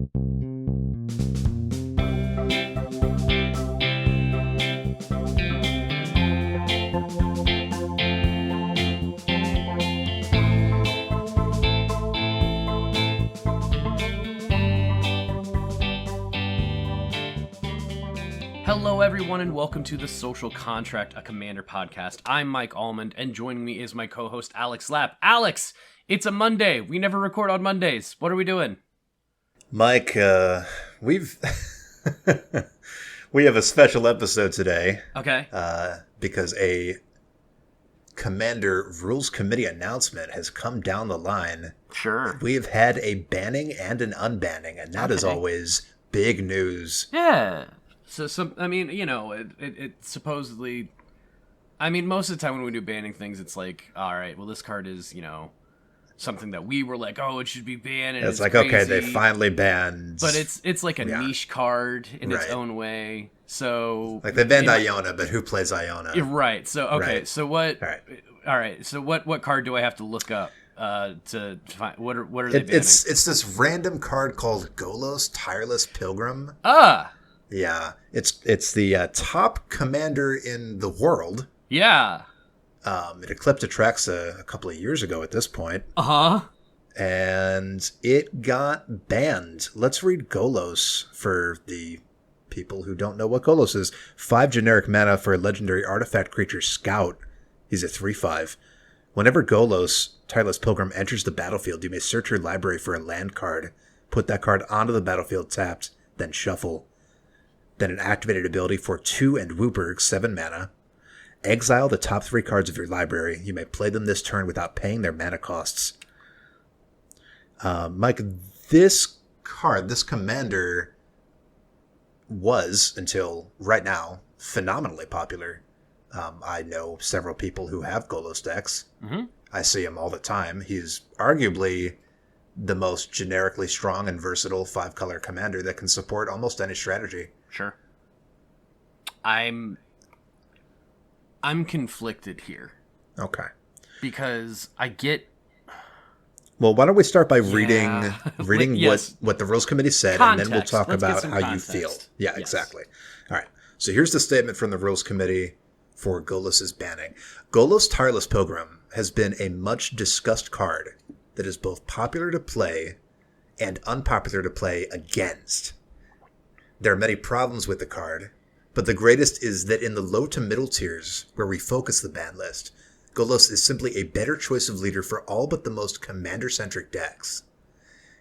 Hello, everyone, and welcome to the Social Contract, a Commander podcast. I'm Mike Almond, and joining me is my co-host, Alex Lapp. Alex, it's a Monday. We never record on Mondays. What are we doing? Mike, we have a special episode today. Okay. Because a Commander Rules Committee announcement has come down the line. Sure. We have had a banning and an unbanning, and that is always big news. Yeah. So, it supposedly... I mean, most of the time when we do banning things, it's like, all right, well, this card is, something that we were like, oh, it should be banned. And it's like, crazy. Okay, they finally banned. But it's like a niche card in its own way. So like they banned Iona, but who plays Iona? Right. So okay. Right. So what? All right. So what card do I have to look up to find? What are they banning? It's this random card called Golos, Tireless Pilgrim. Yeah, it's the top commander in the world. Yeah. It eclipsed EDHREC a couple of years ago at this point. Uh-huh. And it got banned. Let's read Golos for the people who don't know what Golos is. 5 generic mana for a legendary artifact creature Scout. He's a 3/5. Whenever Golos, Tireless Pilgrim, enters the battlefield, you may search your library for a land card. Put that card onto the battlefield tapped, then shuffle. Then an activated ability for 2 and Wooburg, 7 mana. Exile the top 3 cards of your library. You may play them this turn without paying their mana costs. Mike, this card, this commander, was, until right now, phenomenally popular. I know several people who have Golos decks. Mm-hmm. I see him all the time. He's arguably the most generically strong and versatile 5-color commander that can support almost any strategy. Sure. I'm conflicted here. Okay. Because I get... Well, why don't we start by reading yes. what the Rules Committee said, context. And then we'll talk Let's about how context. you feel. Yeah, yes. Exactly. All right. So here's the statement from the Rules Committee for Golos' banning. Golos Tireless Pilgrim has been a much discussed card that is both popular to play and unpopular to play against. There are many problems with the card, but the greatest is that in the low to middle tiers, where we focus the ban list, Golos is simply a better choice of leader for all but the most commander-centric decks.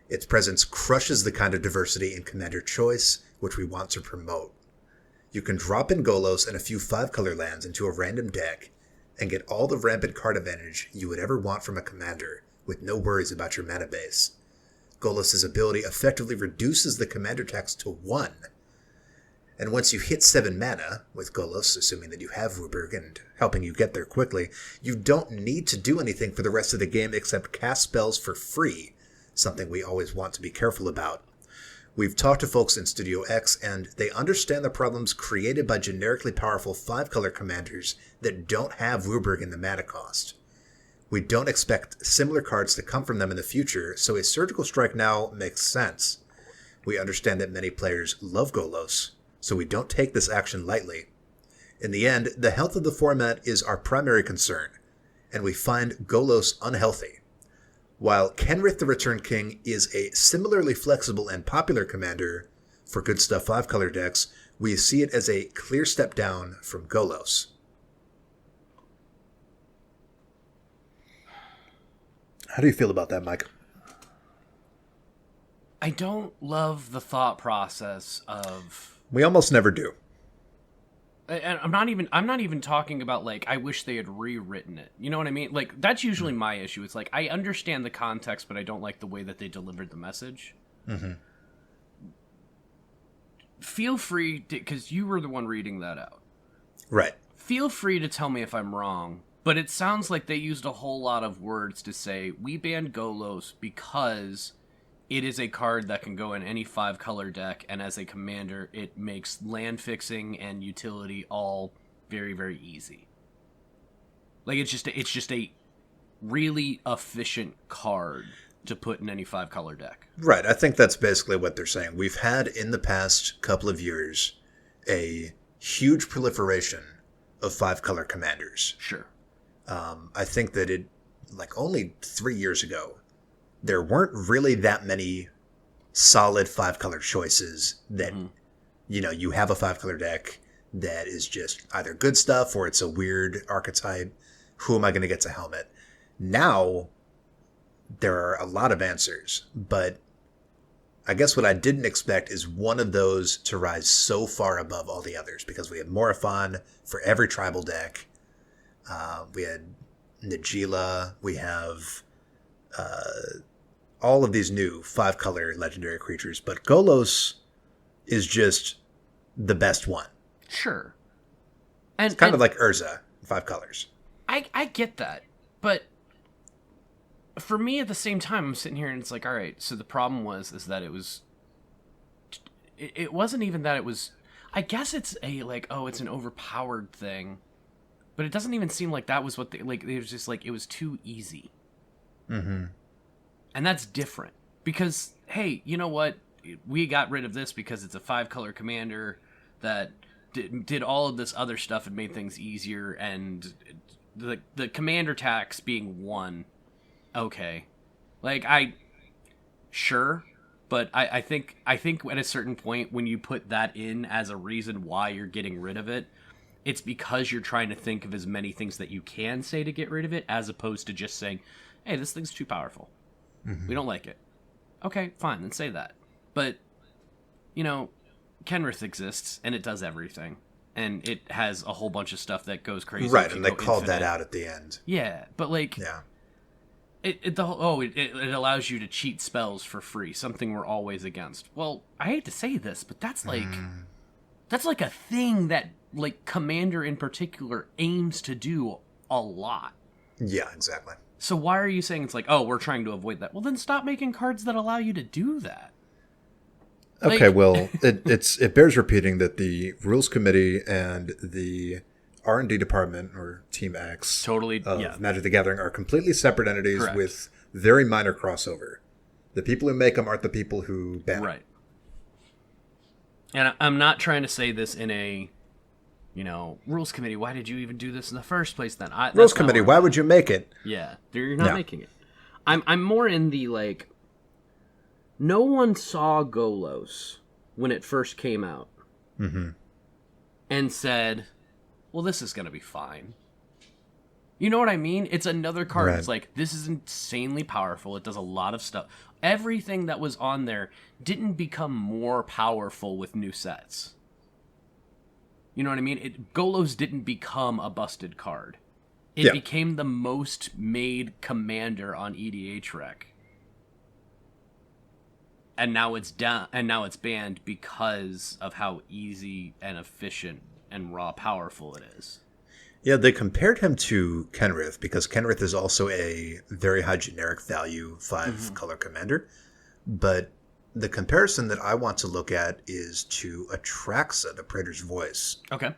Its presence crushes the kind of diversity in commander choice which we want to promote. You can drop in Golos and a few 5-color lands into a random deck and get all the rampant card advantage you would ever want from a commander with no worries about your mana base. Golos' ability effectively reduces the commander tax to 1. And once you hit 7 mana with Golos, assuming that you have Wooburg and helping you get there quickly, you don't need to do anything for the rest of the game except cast spells for free, something we always want to be careful about. We've talked to folks in Studio X, and they understand the problems created by generically powerful 5-color commanders that don't have Wooburg in the mana cost. We don't expect similar cards to come from them in the future, so a surgical strike now makes sense. We understand that many players love Golos, so we don't take this action lightly. In the end, the health of the format is our primary concern, and we find Golos unhealthy. While Kenrith the Return King is a similarly flexible and popular commander for good stuff 5-color decks, we see it as a clear step down from Golos. How do you feel about that, Mike? I don't love the thought process of... We almost never do. And I'm not even talking about, like, I wish they had rewritten it. You know what I mean? Like, that's usually my issue. It's like, I understand the context, but I don't like the way that they delivered the message. Mm-hmm. Feel free, because you were the one reading that out. Right. Feel free to tell me if I'm wrong, but it sounds like they used a whole lot of words to say, we banned Golos because it is a card that can go in any 5-color deck, and as a commander, it makes land fixing and utility all very, very easy. Like, it's just a really efficient card. to put in any 5-color deck. Right. I think that's basically what they're saying. We've had in the past couple of years a huge proliferation of 5-color commanders. Sure. I think that only 3 years ago, there weren't really that many solid 5-color choices that, you have a 5-color deck that is just either good stuff or it's a weird archetype. Who am I going to get to helmet? Now, there are a lot of answers, but I guess what I didn't expect is one of those to rise so far above all the others, because we have Morophon for every tribal deck. We had Nagila. We have all of these new 5-color legendary creatures, but Golos is just the best one. Sure. It's kind of like Urza, 5 colors. I get that, but for me at the same time, I'm sitting here and it's like, all right, so the problem is that it wasn't even that it was, I guess it's it's an overpowered thing, but it doesn't even seem like that was what it was just like, it was too easy. Mm-hmm. And that's different because, hey, you know what? We got rid of this because it's a 5-color commander that did all of this other stuff and made things easier, and the commander tax being 1. Okay. Sure, but I think at a certain point when you put that in as a reason why you're getting rid of it, it's because you're trying to think of as many things that you can say to get rid of it, as opposed to just saying, hey, this thing's too powerful. Mm-hmm. We don't like it. Okay, fine, then say that. But, Kenrith exists, and it does everything. And it has a whole bunch of stuff that goes crazy. Right, and they called that out at the end. Yeah, but yeah. It allows you to cheat spells for free, something we're always against. Well, I hate to say this, but that's like a thing that Commander in particular aims to do a lot. Yeah, exactly. So why are you saying it's like, oh, we're trying to avoid that? Well, then stop making cards that allow you to do that. Okay, well, it bears repeating that the rules committee and the R&D department, or Team X, of Magic the Gathering are completely separate entities. Correct. With very minor crossover. The people who make them aren't the people who ban them. Right. And I'm not trying to say this in a, rules committee, why did you even do this in the first place then? Rules committee, why would you make it? Yeah, you're not making it. I'm more in the, no one saw Golos when it first came out. Mm-hmm. And said, well, this is going to be fine. You know what I mean? It's another card. Right. It's like, this is insanely powerful. It does a lot of stuff. Everything that was on there didn't become more powerful with new sets. You know what I mean? Golos didn't become a busted card. It became the most made commander on EDHREC. And now it's down, and now it's banned because of how easy and efficient and raw powerful it is. Yeah, they compared him to Kenrith because Kenrith is also a very high generic value 5-color commander. But the comparison that I want to look at is to Atraxa, the Praetor's Voice. Okay.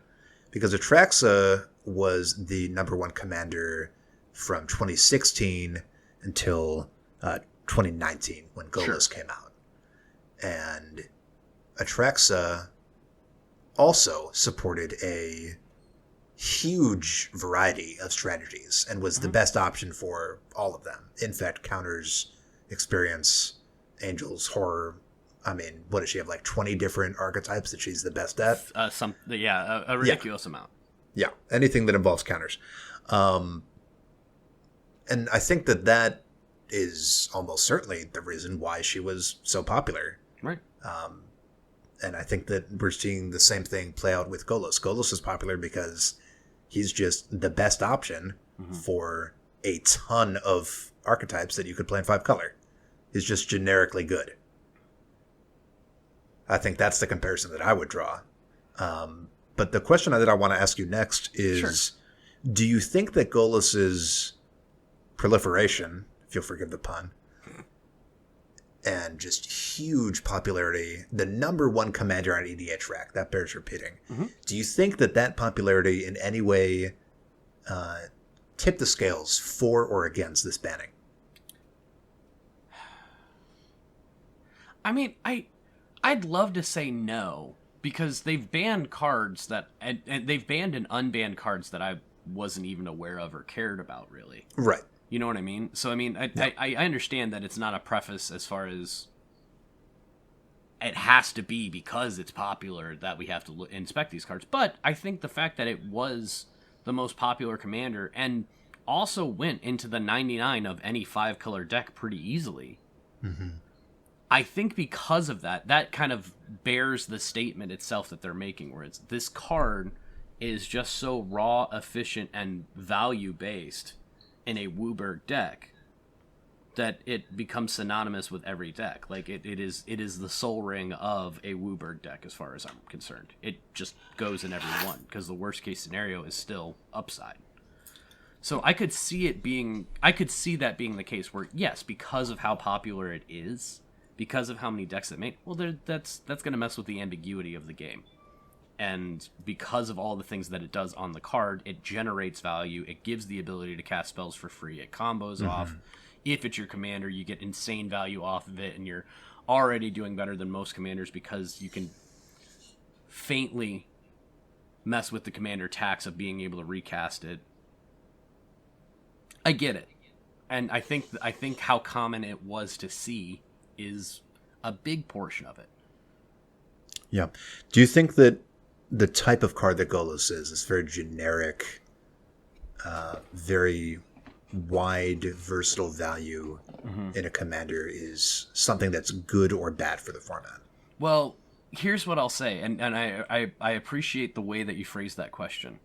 Because Atraxa was the number 1 commander from 2016 until 2019 when Golos came out. And Atraxa also supported a huge variety of strategies and was the best option for all of them. Infect, counters, experience, angels, horror. I mean, what does she have, 20 different archetypes that she's the best at? A ridiculous amount. Yeah, anything that involves counters. And I think that is almost certainly the reason why she was so popular. Right. And I think that we're seeing the same thing play out with Golos. Golos is popular because he's just the best option for a ton of archetypes that you could play in 5-color. He's just generically good. I think that's the comparison that I would draw. But the question that I want to ask you next is, do you think that Golos's proliferation, if you'll forgive the pun, and just huge popularity, the number 1 commander on EDHREC, that bears repeating. Do you think that popularity in any way tipped the scales for or against this banning? I mean, I'd love to say no, because they've banned cards that, and they've banned and unbanned cards that I wasn't even aware of or cared about, really. Right. You know what I mean? So, I mean, I understand that it's not a preface as far as it has to be because it's popular that we have to inspect these cards. But I think the fact that it was the most popular commander and also went into the 99 of any 5-color deck pretty easily. Mm-hmm. I think because of that, that kind of bears the statement itself that they're making, where it's this card is just so raw, efficient, and value-based in a Wooburg deck that it becomes synonymous with every deck. Like, it is the soul ring of a Wooburg deck as far as I'm concerned. It just goes in every one, because the worst-case scenario is still upside. So I could see that being the case where, yes, because of how popular it is, because of how many decks it made, well, that's going to mess with the ambiguity of the game. And because of all the things that it does on the card, it generates value, it gives the ability to cast spells for free, it combos off. If it's your commander, you get insane value off of it, and you're already doing better than most commanders because you can faintly mess with the commander tax of being able to recast it. I get it. And I think how common it was to see is a big portion of it. Yeah. Do you think that the type of card that Golos is very generic, very wide, versatile value in a commander is something that's good or bad for the format? Well, here's what I'll say, and I appreciate the way that you phrased that question.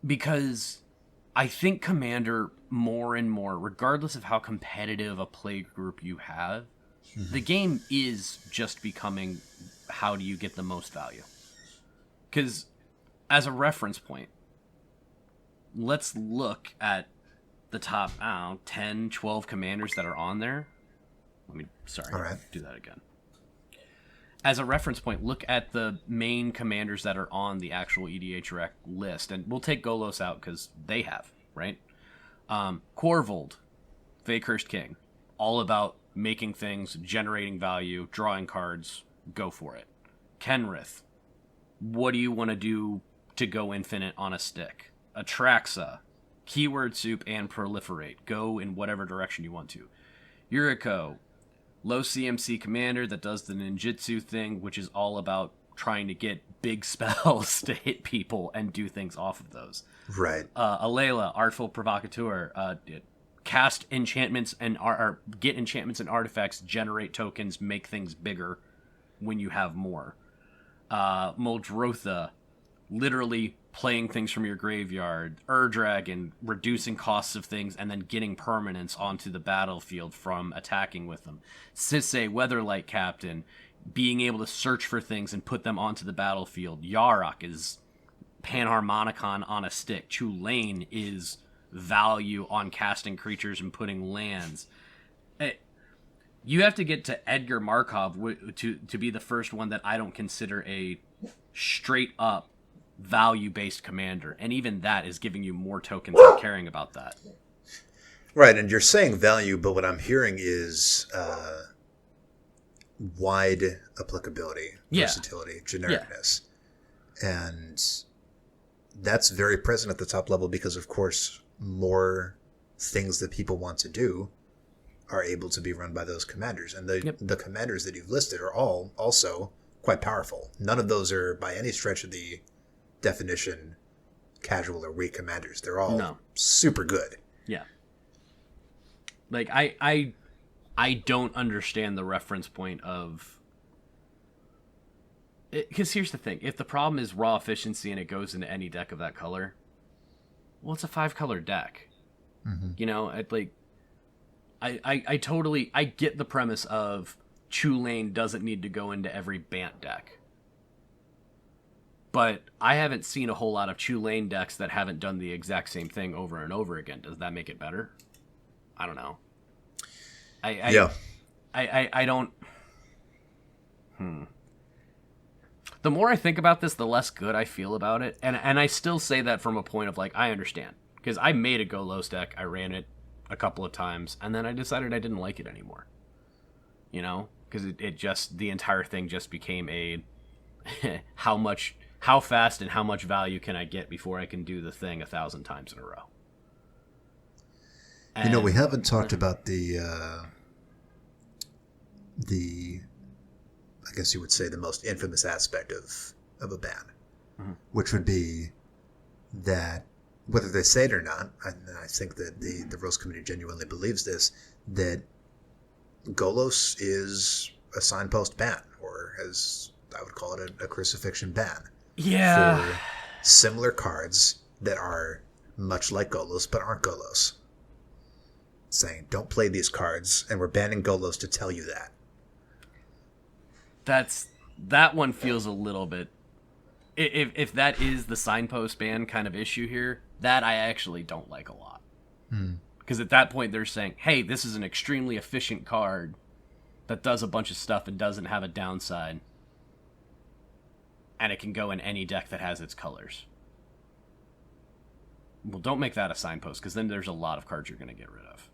Because I think Commander, more and more, regardless of how competitive a play group you have, the game is just becoming how do you get the most value. Because, as a reference point, let's look at the top, 10, 12 commanders that are on there. All right. Do that again. As a reference point, look at the main commanders that are on the actual EDHREC list. And we'll take Golos out because they have, right? Corvold, Vaycursed King. All about making things, generating value, drawing cards. Go for it. Kenrith. What do you want to do to go infinite on a stick? Atraxa. Keyword soup and proliferate. Go in whatever direction you want to. Yuriko. Low CMC commander that does the ninjutsu thing, which is all about trying to get big spells to hit people and do things off of those. Right. Alayla, artful provocateur, cast enchantments and or get enchantments and artifacts, generate tokens, make things bigger when you have more. Muldrotha, literally playing things from your graveyard. Ur-Dragon, reducing costs of things and then getting permanents onto the battlefield from attacking with them. Sisay, Weatherlight Captain, being able to search for things and put them onto the battlefield. Yarok is Panharmonicon on a stick. Chulainn is value on casting creatures and putting lands. You have to get to Edgar Markov to be the first one that I don't consider a straight up value-based commander, and even that is giving you more tokens and caring about that. Right, and you're saying value, but what I'm hearing is wide applicability, versatility, genericness. And that's very present at the top level because, of course, more things that people want to do are able to be run by those commanders. And the commanders that you've listed are all also quite powerful. None of those are, by any stretch of the definition, casual or weak commanders. They're all super good. Yeah. Like, I don't understand the reference point of... Because here's the thing. If the problem is raw efficiency and it goes into any deck of that color, well, it's a 5-color deck. Mm-hmm. You know, I totally... I get the premise of Chulainn doesn't need to go into every Bant deck. But I haven't seen a whole lot of Chulainn decks that haven't done the exact same thing over and over again. Does that make it better? I don't know. I don't... The more I think about this, the less good I feel about it. And I still say that from a point of, like, I understand. Because I made a Golos deck, I ran it a couple of times, and then I decided I didn't like it anymore. you know, because it just, the entire thing just became a how fast and how much value can I get before I can do the thing 1,000 times in a row. And, you know, we haven't talked about the I guess you would say the most infamous aspect of a ban, which would be that, whether they say it or not, I think that the Rules Committee genuinely believes this, that Golos is a signpost ban, or as I would call it, a crucifixion ban. Yeah. For similar cards that are much like Golos but aren't Golos. Saying, don't play these cards, and we're banning Golos to tell you that. That one feels a little bit... If that is the signpost ban kind of issue here, that I actually don't like a lot. Because at that point they're saying, hey, this is an extremely efficient card that does a bunch of stuff and doesn't have a downside. And it can go in any deck that has its colors. Well, don't make that a signpost, because then there's a lot of cards you're going to get rid of.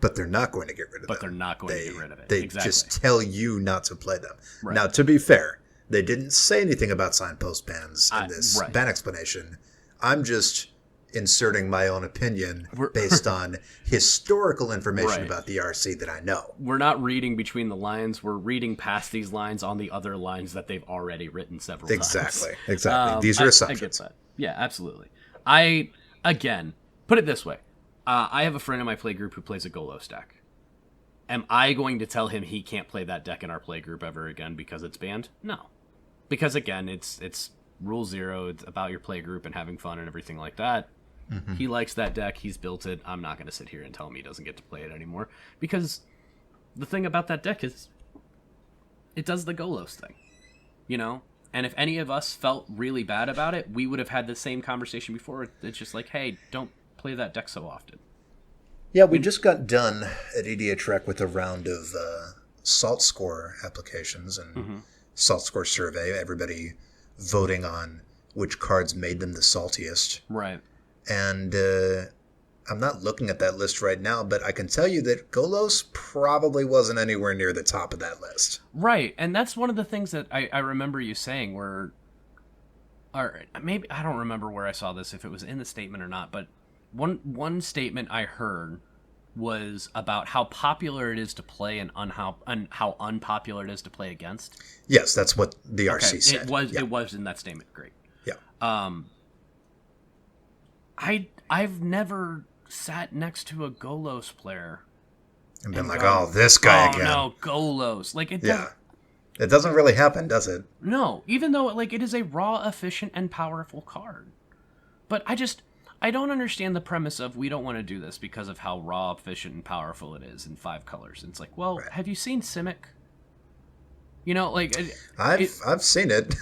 But they're not going to get rid of them. But they're not going to get rid of it. They exactly. just tell you not to play them. Right. Now, to be fair, they didn't say anything about signpost bans in this ban explanation. I'm just inserting my own opinion based on historical information about the RC that I know. We're not reading between the lines. We're reading past these lines on the other lines that they've already written several times. Exactly. These are assumptions. I get that. Yeah, absolutely. Again, put it this way. I have a friend in my play group who plays a Golos deck. Am I going to tell him he can't play that deck in our play group ever again because it's banned? No. Because, again, it's Rule 0. It's about your play group and having fun and everything like that. Mm-hmm. He likes that deck. He's built it. I'm not going to sit here and tell him he doesn't get to play it anymore. Because the thing about that deck is it does the Golos thing. You know? And if any of us felt really bad about it, we would have had the same conversation before. It's just like, hey, don't play that deck so often. Yeah, we just got done at EDHREC with a round of salt score applications and salt score survey. Everybody voting on which cards made them the saltiest. Right. And I'm not looking at that list right now, but I can tell you that Golos probably wasn't anywhere near the top of that list. Right, and that's one of the things that I remember you saying or maybe, I don't remember where I saw this, if it was in the statement or not, but one statement I heard was about how popular it is to play and how unpopular it is to play against. Yes, that's what the RC said. It was in that statement. Great. Yeah. I've never sat next to a Golos player and been like, oh, this guy again. Oh, no, Golos. Like, it doesn't really happen, does it? No, even though it is a raw, efficient, and powerful card. But I don't understand the premise of we don't want to do this because of how raw, efficient, and powerful it is in 5 colors. And it's like, well, Have you seen Simic? You know, like... I've seen it.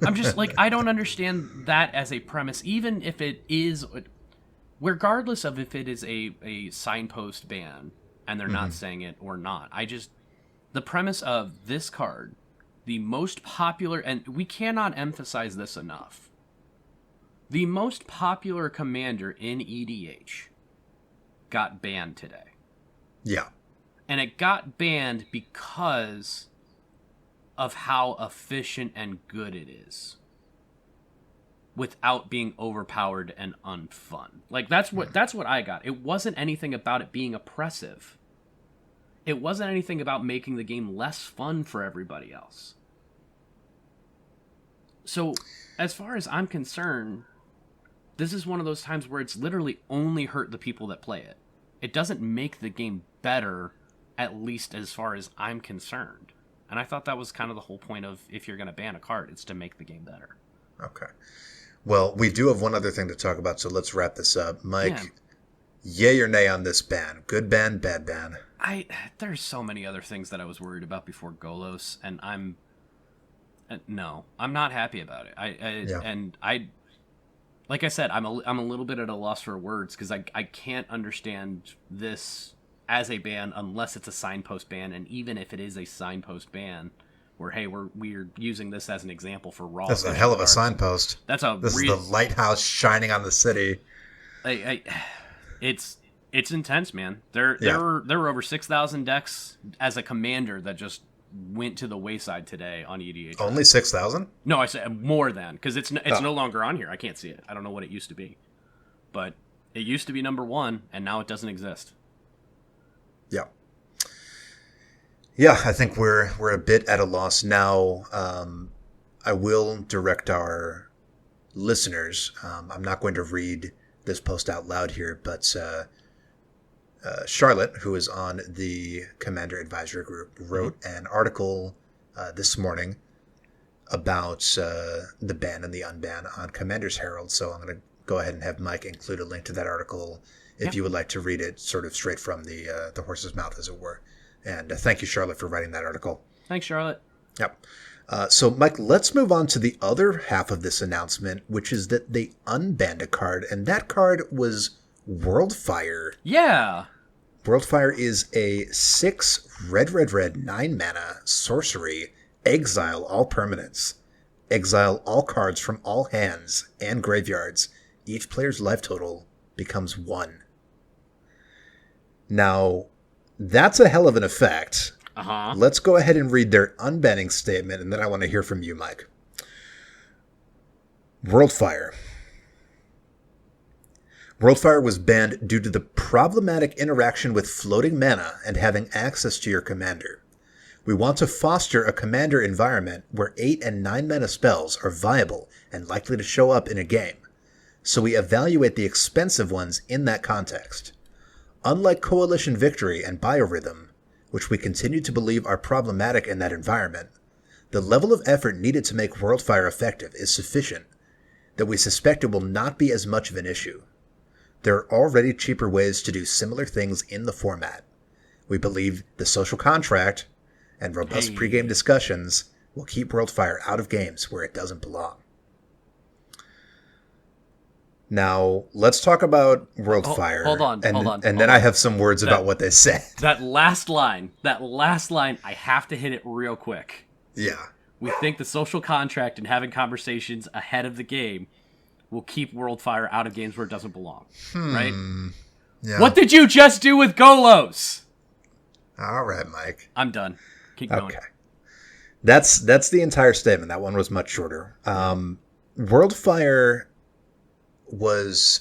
I'm just, like, I don't understand that as a premise, even if it is... Regardless of if it is a signpost ban, and they're not saying it or not. The premise of this card, the most popular... And we cannot emphasize this enough. The most popular commander in EDH got banned today. Yeah. And it got banned because of how efficient and good it is. Without being overpowered and unfun. Like, that's what I got. It wasn't anything about it being oppressive. It wasn't anything about making the game less fun for everybody else. So, as far as I'm concerned... This is one of those times where it's literally only hurt the people that play it. It doesn't make the game better, at least as far as I'm concerned. And I thought that was kind of the whole point of if you're going to ban a card, it's to make the game better. Okay. Well, we do have one other thing to talk about, so let's wrap this up. Mike, yay or nay on this ban? Good ban, bad ban? There's so many other things that I was worried about before Golos, and I'm not happy about it. Like I said, I'm a little bit at a loss for words because I can't understand this as a ban unless it's a signpost ban, and even if it is a signpost ban, where hey we're using this as an example for raw. That's a hell of a signpost. This is the lighthouse shining on the city. It's It's intense, man. There were over 6,000 decks as a commander that just went to the wayside today on EDHREC. Only 6,000? No, I said more than, because it's no longer on here. I can't see it. I don't know what it used to be, but it used to be number one, and now it doesn't exist. Yeah. Yeah, I think we're a bit at a loss now. I will direct our listeners. I'm not going to read this post out loud here, but Charlotte, who is on the Commander Advisory Group, wrote an article this morning about the ban and the unban on Commander's Herald. So I'm going to go ahead and have Mike include a link to that article if you would like to read it sort of straight from the horse's mouth, as it were. And thank you, Charlotte, for writing that article. Thanks, Charlotte. Yep. So, Mike, let's move on to the other half of this announcement, which is that they unbanned a card, and that card was Worldfire. Yeah. Worldfire is a 6 red 9 mana sorcery. Exile all permanents. Exile all cards from all hands and graveyards. Each player's life total becomes 1. Now, that's a hell of an effect. Uh-huh. Let's go ahead and read their unbanning statement, and then I want to hear from you, Mike. Worldfire. Worldfire was banned due to the problematic interaction with floating mana and having access to your commander. We want to foster a commander environment where 8 and 9 mana spells are viable and likely to show up in a game, so we evaluate the expensive ones in that context. Unlike Coalition Victory and Biorhythm, which we continue to believe are problematic in that environment, the level of effort needed to make Worldfire effective is sufficient that we suspect it will not be as much of an issue. There are already cheaper ways to do similar things in the format. We believe the social contract and robust pregame discussions will keep Worldfire out of games where it doesn't belong. Now, let's talk about Worldfire. Hold on. And then I have some words about what they said. That last line, I have to hit it real quick. Yeah. We think the social contract and having conversations ahead of the game will keep Worldfire out of games where it doesn't belong. Right? Yeah. What did you just do with Golos? All right, Mike. I'm done. Keep going. Okay. That's the entire statement. That one was much shorter. Worldfire was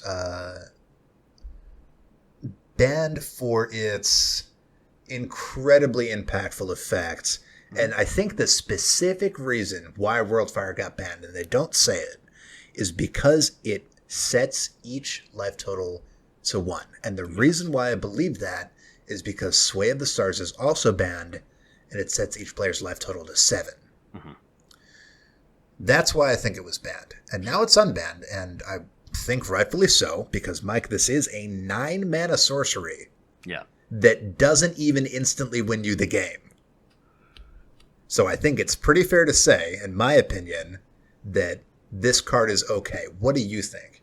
banned for its incredibly impactful effects. And I think the specific reason why Worldfire got banned, and they don't say it, is because it sets each life total to 1. And the reason why I believe that is because Sway of the Stars is also banned, and it sets each player's life total to 7. Mm-hmm. That's why I think it was banned. And now it's unbanned, and I think rightfully so, because, Mike, this is a 9 mana sorcery that doesn't even instantly win you the game. So I think it's pretty fair to say, in my opinion, that this card is okay. What do you think?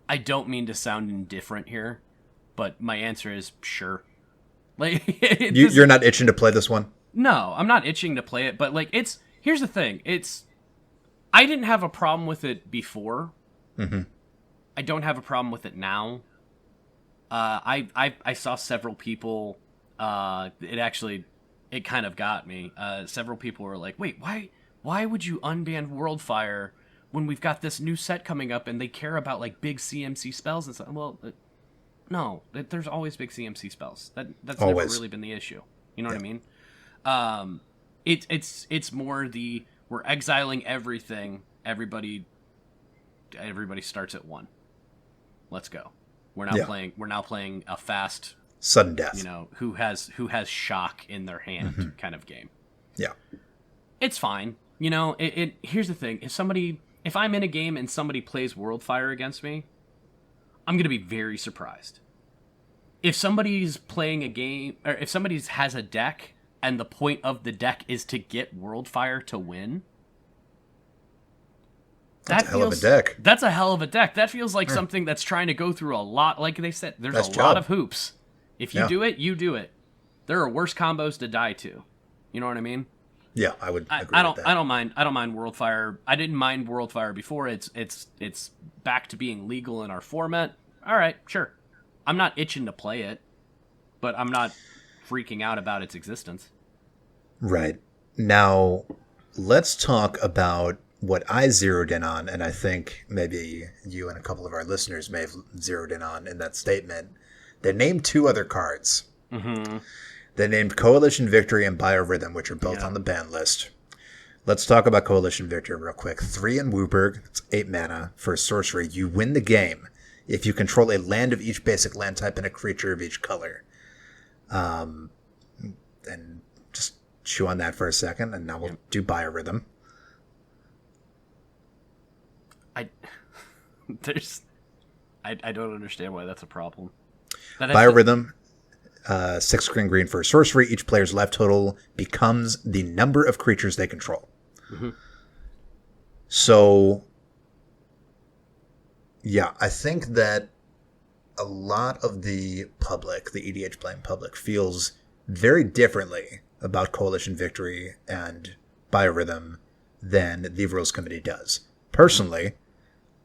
I don't mean to sound indifferent here, but my answer is sure. Like you're not itching to play this one? No, I'm not itching to play it, but like here's the thing. I didn't have a problem with it before. Mm-hmm. I don't have a problem with it now. I saw several people. It kind of got me. Several people were like, "Wait, why would you unban Worldfire when we've got this new set coming up and they care about like big CMC spells and stuff?" Well, no, there's always big CMC spells. That's always. Never really been the issue. You know what I mean? It's more the we're exiling everything. Everybody starts at 1. Let's go. We're now playing a fast sudden death. You know, who has shock in their hand kind of game. Yeah. It's fine. You know, here's the thing. If I'm in a game and somebody plays Worldfire against me, I'm going to be very surprised. If somebody's playing a game, or if somebody has a deck and the point of the deck is to get Worldfire to win, that's a hell of a deck. That's a hell of a deck. That feels like something that's trying to go through a lot. Like they said, there's a lot of hoops. If you do it, you do it. There are worse combos to die to. You know what I mean? Yeah, I would agree with that. I don't mind Worldfire. I didn't mind Worldfire before. It's back to being legal in our format. All right, sure. I'm not itching to play it, but I'm not freaking out about its existence. Right. Now, let's talk about what I zeroed in on, and I think maybe you and a couple of our listeners may have zeroed in on in that statement. They named two other cards. Mm-hmm. They named Coalition Victory and Biorhythm, which are both on the ban list. Let's talk about Coalition Victory real quick. 3 in Wooburg, it's 8 mana for a sorcery. You win the game if you control a land of each basic land type and a creature of each color. And just chew on that for a second, and now we'll do Biorhythm. I don't understand why that's a problem. Biorhythm, 6 green for a sorcery. Each player's life total becomes the number of creatures they control. Mm-hmm. So, yeah, I think that a lot of the public, the EDH playing public, feels very differently about Coalition Victory and Biorhythm than the Rules Committee does. Personally,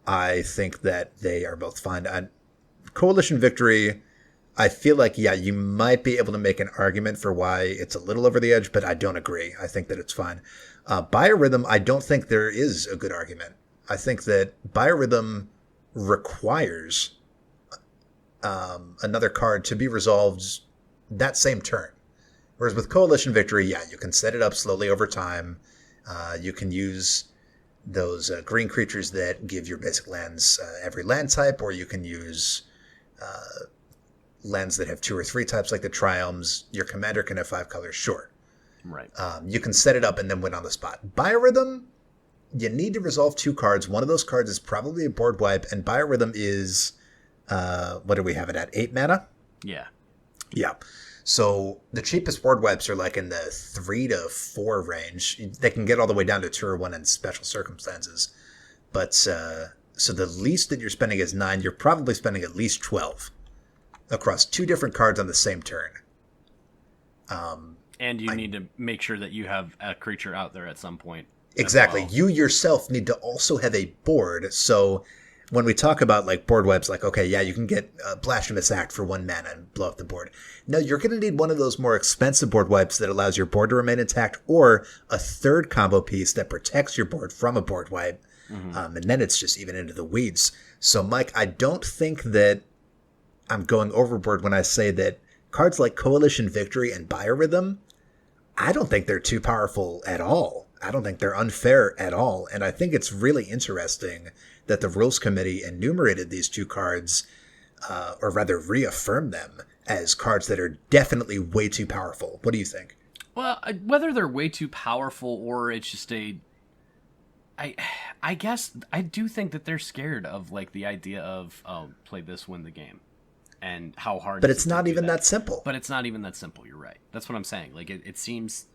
I think that they are both fine. Coalition Victory, I feel like, yeah, you might be able to make an argument for why it's a little over the edge, but I don't agree. I think that it's fine. Biorhythm, I don't think there is a good argument. I think that Biorhythm requires another card to be resolved that same turn. Whereas with Coalition Victory, yeah, you can set it up slowly over time. You can use those green creatures that give your basic lands every land type, or you can use lands that have 2 or 3 types like the Triomes. Your commander can have 5 colors, sure. Right. You can set it up and then win on the spot. Biorhythm, you need to resolve 2 cards. One of those cards is probably a board wipe, and Biorhythm is, what do we have it at, 8 mana? Yeah. Yeah. So the cheapest board wipes are like in the 3 to 4 range. They can get all the way down to 2 or 1 in special circumstances. But so the least that you're spending is 9. You're probably spending at least 12 across 2 different cards on the same turn. And you need to make sure that you have a creature out there at some point. Exactly. Well. You yourself need to also have a board. So when we talk about like board wipes, like, okay, yeah, you can get Blasphemous Act for 1 mana and blow up the board. No, you're going to need one of those more expensive board wipes that allows your board to remain intact, or a third combo piece that protects your board from a board wipe. Mm-hmm. And then it's just even into the weeds. So, Mike, I don't think that I'm going overboard when I say that cards like Coalition Victory and Biorhythm, I don't think they're too powerful at all. I don't think they're unfair at all. And I think it's really interesting that the Rules Committee enumerated these 2 cards, or rather reaffirmed them as cards that are definitely way too powerful. What do you think? Well, whether they're way too powerful or it's just I guess I do think that they're scared of like the idea of, oh, play this, win the game. And how hard. But it's not even that simple. But it's not even that simple. You're right. That's what I'm saying. Like it seems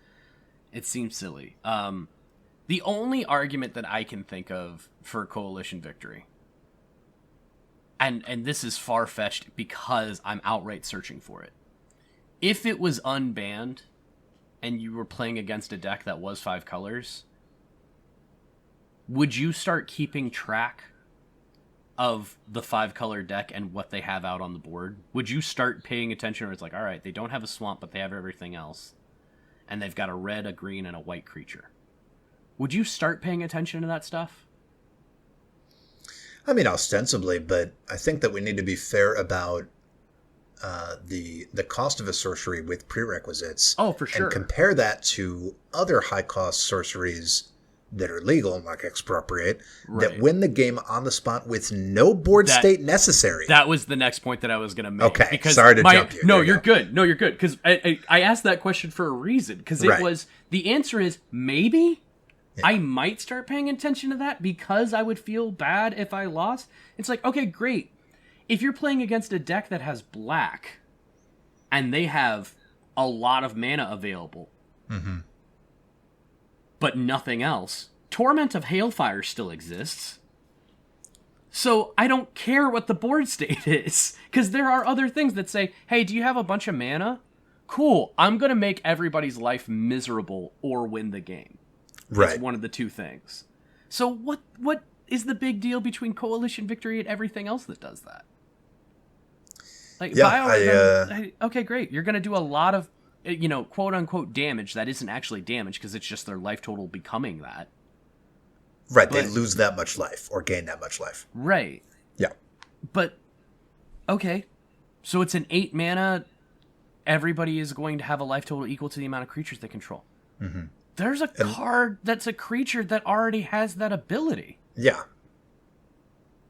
silly. The only argument that I can think of for Coalition Victory, and this is far-fetched because I'm outright searching for it. If it was unbanned and you were playing against a deck that was 5 colors, would you start keeping track of the 5-color deck and what they have out on the board? Would you start paying attention, or it's like, all right, they don't have a swamp, but they have everything else, and they've got a red, a green, and a white creature? Would you start paying attention to that stuff? I mean, ostensibly, but I think that we need to be fair about the cost of a sorcery with prerequisites. Oh, for sure. And compare that to other high-cost sorceries that are legal, like Expropriate, right, that win the game on the spot with no board state necessary. That was the next point that I was going to make. Okay, because sorry to jump you. No, you're good. No, you're good. Because I asked that question for a reason. Because it was, the answer is maybe. Yeah. I might start paying attention to that because I would feel bad if I lost. It's like, okay, great. If you're playing against a deck that has black and they have a lot of mana available, mm-hmm, but nothing else, Torment of Hailfire still exists. So I don't care what the board state is, because there are other things that say, hey, do you have a bunch of mana? Cool, I'm going to make everybody's life miserable or win the game. Right. It's one of the 2 things. So what is the big deal between Coalition Victory and everything else that does that? Like, Yeah, biorhythm, okay, great. You're going to do a lot of, quote unquote damage that isn't actually damage because it's just their life total becoming that. Right, they lose that much life or gain that much life. Right. Yeah. But, okay. So it's an 8 mana. Everybody is going to have a life total equal to the amount of creatures they control. Mm-hmm. There's a card that's a creature that already has that ability. Yeah.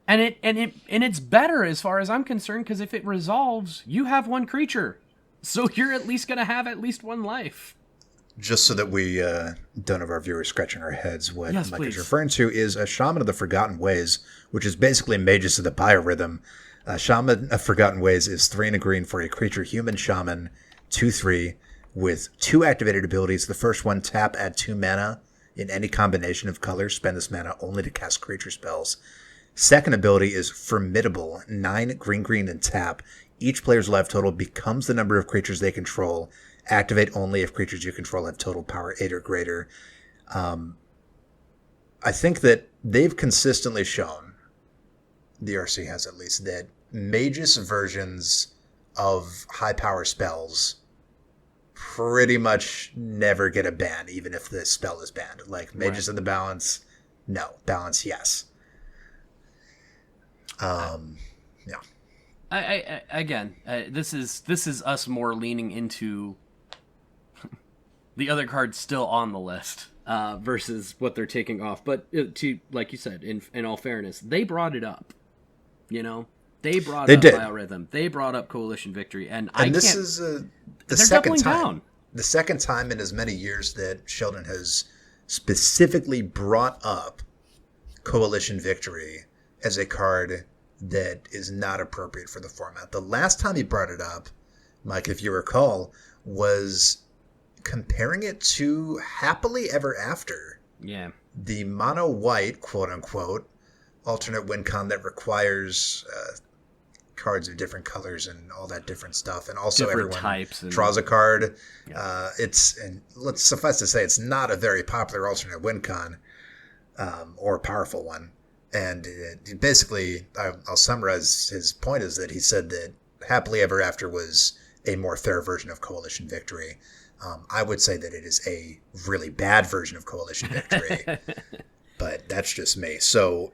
And it's better as far as I'm concerned, because if it resolves, you have one creature. So you're at least going to have at least one life. Just so that we don't have our viewers scratching our heads, what Mike is referring to is a Shaman of the Forgotten Ways, which is basically Mages of the Biorhythm. Shaman of Forgotten Ways is 3 and a green for a creature human shaman, 2/3, with 2 activated abilities. The first one, tap, add 2 mana in any combination of colors. Spend this mana only to cast creature spells. Second ability is Formidable, 9 green and tap. Each player's life total becomes the number of creatures they control. Activate only if creatures you control have total power 8 or greater. I think that they've consistently shown, the RC has at least, that Magus versions of high power spells pretty much never get a ban, even if the spell is banned. Like Mages of the Balance, no. Balance, yes. Yeah. This is us more leaning into the other cards still on the list versus what they're taking off. But to, like you said, in all fairness, they brought it up. They brought up Biorhythm. They brought up Coalition Victory, and this is the second time. The second time in as many years that Sheldon has specifically brought up Coalition Victory as a card that is not appropriate for the format. The last time he brought it up, Mike, if you recall, was comparing it to Happily Ever After. Yeah. The mono white, quote unquote, alternate win con that requires cards of different colors and all that different stuff, and also different everyone draws a card. Yeah. Let's suffice to say, it's not a very popular alternate win con or a powerful one. And basically, I'll summarize his point, is that he said that Happily Ever After was a more fair version of Coalition Victory. I would say that it is a really bad version of Coalition Victory, but that's just me. So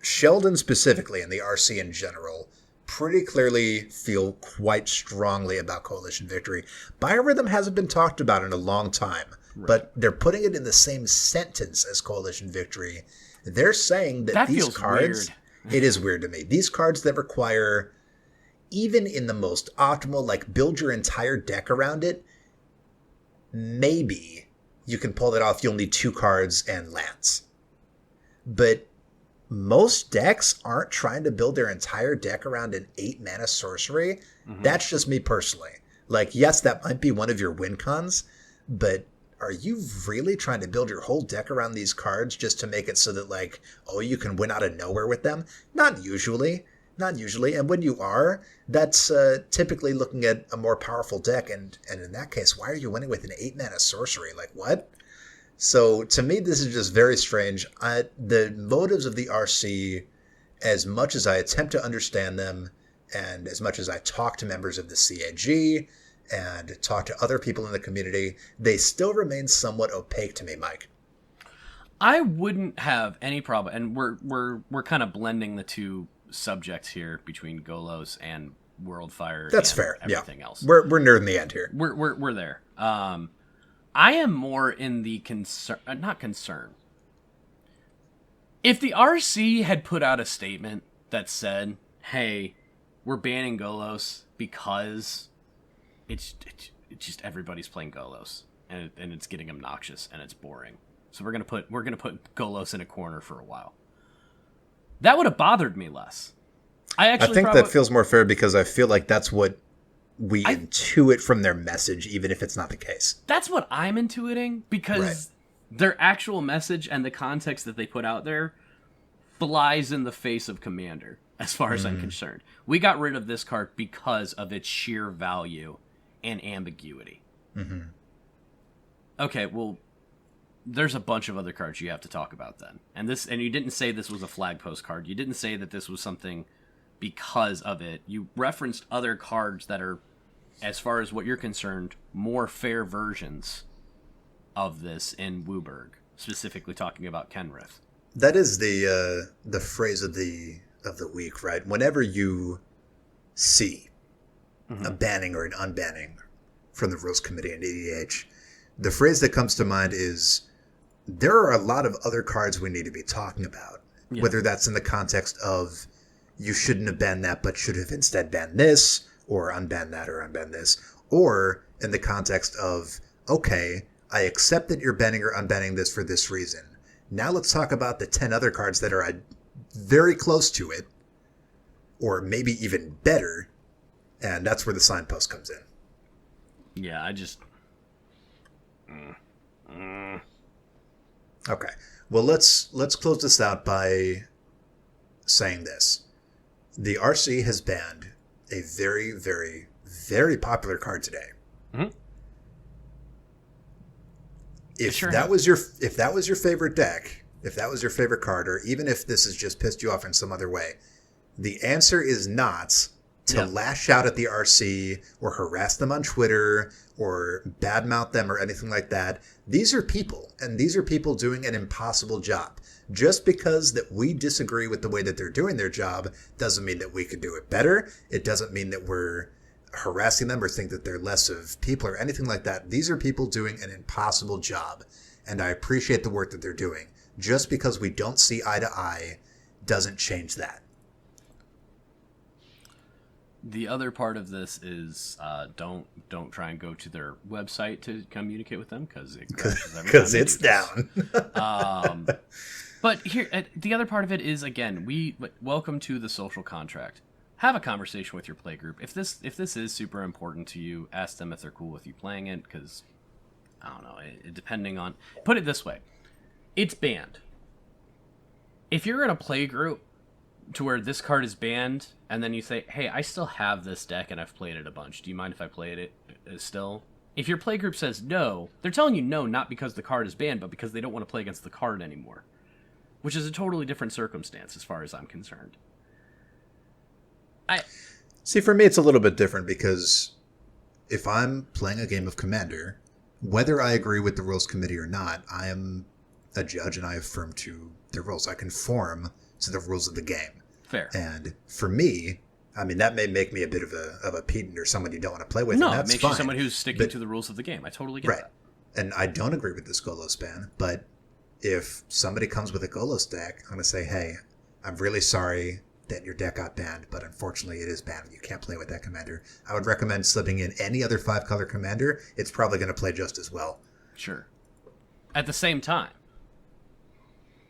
Sheldon specifically, and the RC in general, pretty clearly feel quite strongly about Coalition Victory. Biorhythm hasn't been talked about in a long time, but they're putting it in the same sentence as Coalition Victory. They're saying that these cards, it is weird to me, these cards that require, even in the most optimal, like build your entire deck around it, maybe you can pull that off. You'll need 2 cards and lands. But most decks aren't trying to build their entire deck around an 8 mana sorcery. Mm-hmm. That's just me personally. Like, yes, that might be one of your win cons, but are you really trying to build your whole deck around these cards just to make it so that, like, oh, you can win out of nowhere with them? Not usually. And when you are, that's typically looking at a more powerful deck. And in that case, why are you winning with an 8 mana sorcery? Like, what? So to me, this is just very strange. The motives of the RC, as much as I attempt to understand them, and as much as I talk to members of the CAG and talk to other people in the community, they still remain somewhat opaque to me, Mike. I wouldn't have any problem, and we're kind of blending the two subjects here between Golos and Worldfire. That's and fair. Everything else. We're near the end here. We're there. I am more in the not concern. If the RC had put out a statement that said, "Hey, we're banning Golos because it's just everybody's playing Golos and it's getting obnoxious and it's boring. So we're gonna put Golos in a corner for a while." That would have bothered me less. I think that feels more fair because I feel like that's what we intuit from their message, even if it's not the case. That's what I'm intuiting, because their actual message and the context that they put out there flies in the face of Commander, as far as I'm concerned. We got rid of this card because of its sheer value and ambiguity. Mm-hmm. Okay, well, there's a bunch of other cards you have to talk about then. And you didn't say this was a flag post card. You didn't say that this was something because of it. You referenced other cards that are, as far as what you're concerned, more fair versions of this in Wooburg, specifically talking about Kenrith. That is the phrase of the week, right? Whenever you see a banning or an unbanning from the rules committee in EDH, the phrase that comes to mind is, there are a lot of other cards we need to be talking about. Yeah. Whether that's in the context of, you shouldn't have banned that, but should have instead banned this, or unban that, or unban this, or in the context of, okay, I accept that you're banning or unbanning this for this reason. Now let's talk about the 10 other cards that are very close to it, or maybe even better, and that's where the signpost comes in. Yeah, I just... Okay. Well, let's close this out by saying this. The RC has banned a very, very, very popular card today. Mm-hmm. If that was your favorite deck, if that was your favorite card, or even if this has just pissed you off in some other way, the answer is not to lash out at the RC or harass them on Twitter or badmouth them or anything like that. These are people, and these are people doing an impossible job. Just because that we disagree with the way that they're doing their job doesn't mean that we could do it better. It doesn't mean that we're harassing them or think that they're less of people or anything like that. These are people doing an impossible job, and I appreciate the work that they're doing. Just because we don't see eye to eye doesn't change that. The other part of this is don't try and go to their website to communicate with them, because it's down. But here, the other part of it is, again, welcome to the social contract. Have a conversation with your play group. If this is super important to you, ask them if they're cool with you playing it, because I don't know. Depending on, put it this way, it's banned. If you're in a play group to where this card is banned, and then you say, hey, I still have this deck and I've played it a bunch. Do you mind if I play it still? If your play group says no, they're telling you no, not because the card is banned, but because they don't want to play against the card anymore. Which is a totally different circumstance as far as I'm concerned. See, for me, it's a little bit different, because if I'm playing a game of Commander, whether I agree with the rules committee or not, I am a judge and I affirm to the rules. I conform to the rules of the game. Fair. And for me, I mean, that may make me a bit of a pedant or someone you don't want to play with. No, and that's it makes fine. You someone who's sticking to the rules of the game. I totally get that. And I don't agree with this Golos ban, but if somebody comes with a Golos deck, I'm going to say, hey, I'm really sorry that your deck got banned, but unfortunately it is banned. You can't play with that commander. I would recommend slipping in any other 5-color commander. It's probably going to play just as well. Sure. At the same time,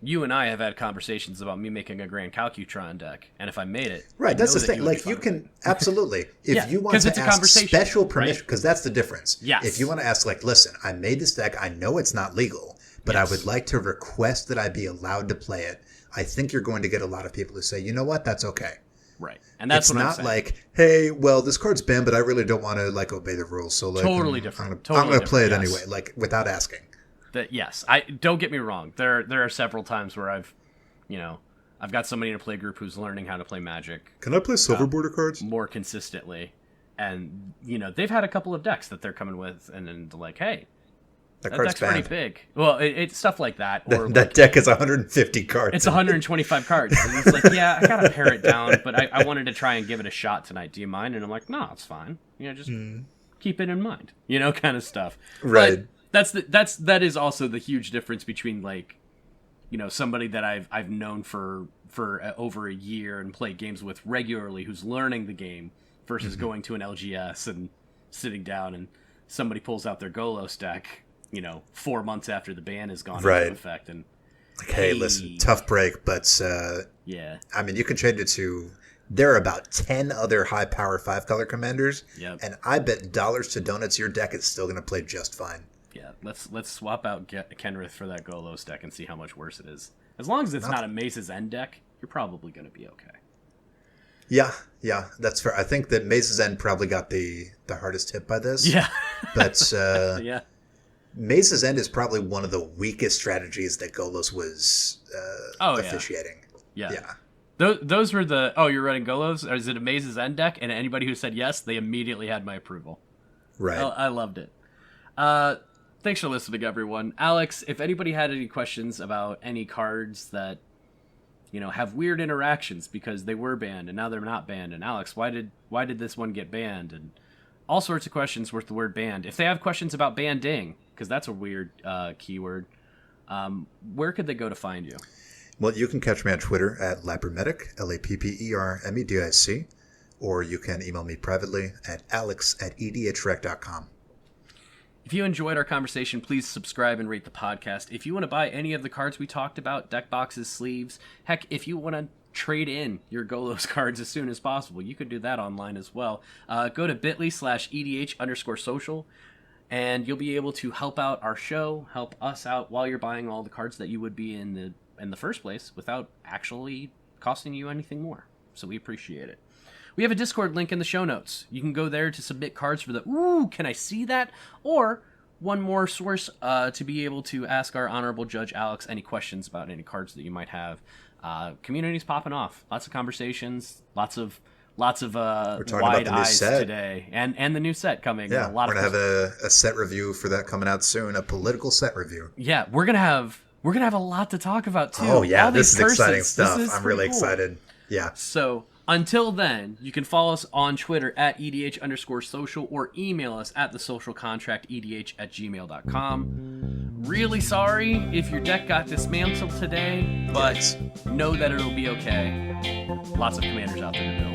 you and I have had conversations about me making a Grand Calcutron deck, and if I made it... Right, that's the thing. Like, you can... Absolutely. If you want to ask special permission... Because that's the difference. Yes. If you want to ask, like, listen, I made this deck. I know it's not legal, but I would like to request that I be allowed to play it. I think you're going to get a lot of people who say, you know what, that's okay. Right. And that's what I'm saying. It's not like, hey, well, this card's banned, but I really don't want to, like, obey the rules. So, like, totally different. I'm going to play it anyway, like, without asking. Yes. Don't get me wrong. There are several times where I've got somebody in a play group who's learning how to play Magic. Can I play silver border cards? More consistently. And, they've had a couple of decks that they're coming with, and then they're like, hey, that deck's banned. Pretty big. Well, it's stuff like that. Or that deck is 150 cards. It's 125 cards. And he's like, yeah, I got to pare it down, but I wanted to try and give it a shot tonight. Do you mind? And I'm like, no, it's fine. Just keep it in mind, kind of stuff. Right. But that is also the huge difference between, like, somebody that I've known for over a year and played games with regularly, who's learning the game, versus going to an LGS and sitting down and somebody pulls out their Golos deck, 4 months after the ban has gone into effect, and like, hey, listen, tough break, but yeah, I mean, you can change it to. There are about 10 other high power 5-color commanders, and I bet dollars to donuts your deck is still going to play just fine. Yeah, let's swap out Kenrith for that Golos deck and see how much worse it is. As long as it's not a Maze's End deck, you're probably going to be okay. Yeah, that's fair. I think that Maze's End probably got the hardest hit by this. Yeah, but yeah. Maze's End is probably one of the weakest strategies that Golos was officiating. Yeah. Those were the, oh, you're running Golos? Or is it a Maze's End deck? And anybody who said yes, they immediately had my approval. Right. I loved it. Thanks for listening, everyone. Alex, if anybody had any questions about any cards that, you know, have weird interactions because they were banned and now they're not banned, and Alex, why did this one get banned, and all sorts of questions with the word banned. If they have questions about banding, because that's a weird keyword, where could they go to find you? Well, you can catch me on Twitter at Lappermedic, LAPPERMEDIC, or you can email me privately at alex@edhrec.com. If you enjoyed our conversation, please subscribe and rate the podcast. If you want to buy any of the cards we talked about, deck boxes, sleeves, heck, if you want to trade in your Golos cards as soon as possible, you could do that online as well. Go to bit.ly/EDH_social, and you'll be able to help out our show, help us out while you're buying all the cards that you would be in the first place without actually costing you anything more. So we appreciate it. We have a Discord link in the show notes. You can go there to submit cards for the, ooh, can I see that? Or one more source to be able to ask our honorable judge, Alex, any questions about any cards that you might have. Community's popping off. Lots of conversations, lots of wide eyes today. And the new set coming. Yeah, we're going to have a set review for that coming out soon, a political set review. Yeah, we're going to have a lot to talk about, too. Oh, yeah, this is exciting stuff. I'm really excited. Yeah. So until then, you can follow us on Twitter at EDH_social or email us at thesocialcontractedh@gmail.com. Really sorry if your deck got dismantled today, but know that it'll be okay. Lots of commanders out there to build.